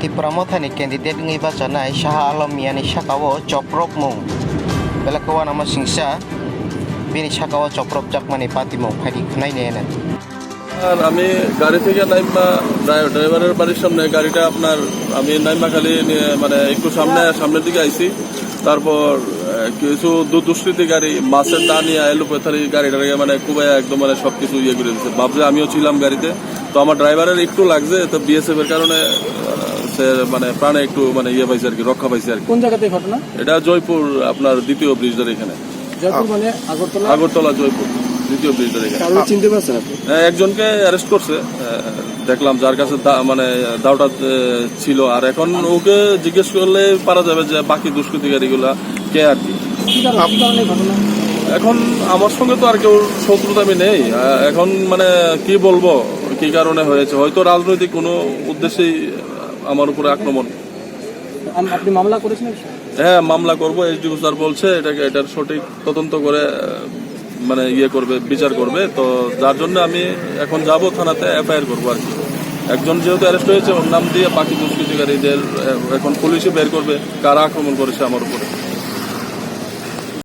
Pramotani candidate ngi bacanai Shah Alam yani Shakawo Choprok mung Belakawan nama singsa bini Shakawo Choprok jakmani pati mung phadi khnai ne আর আমি গাড়ি থেকে নাইমা ড্রাইভারের বাড়ির সামনে গাড়িটা আপনার আমি নাইমা খালি মানে একটু সামনের দিকে আইছি তারপর কিছু দুষ্কৃতী গাড়ি মাছের দানিয়া এলোপেথারি গাড়িটাকে মানে কুবাইয়া একদম মানে সবকিছু ইয়ে করে দিচ্ছে ভাবছে আমিও ছিলাম গাড়িতে তো আমার ড্রাইভারের একটু লাগছে তো বিএসএফ এর কারণে সে মানে প্রাণে একটু মানে ইয়ে পাইছে আর কি রক্ষা পাইছে আর কি। কোন জায়গাতে ঘটনা? এটা জয়পুর আপনার দ্বিতীয় ব্রিজের এখানে। জয়পুর মানে আগরতলা জয়পুর দ্বিতীয় ব্রিজের এখানে। কারণ চিনতে পারছেন আপনি? একজনকে অ্যারেস্ট করছে দেখলাম যার কাছে মানে দাওটা ছিল আর এখন ওকে জিজ্ঞেস করলে পারা যাবে যে বাকি দুষ্কৃতিকারীগুলা কে আর কি। এখন আমার সঙ্গে তো আর কেউ শত্রুতা আমি নেই এখন মানে কি বলবো কি কারণে হয়েছে হয়তো রাজনৈতিক কোনো উদ্দেশ্যেই আমার উপরে আক্রমণ। আপনি মামলা করেছেন? হ্যাঁ মামলা করবো এসডিও স্যার বলছে এটার সঠিক তদন্ত করে মানে ইয়ে করবে বিচার করবে তো যার জন্য আমি এখন যাব থানাতে এফআইআর করবো আর কি। একজন যেহেতু অ্যারেস্ট হয়েছে ওর নাম দিয়ে বাকি দুষ্কৃতিকারীদের এখন পুলিশে বের করবে কারা আক্রমণ করেছে আমার উপরে।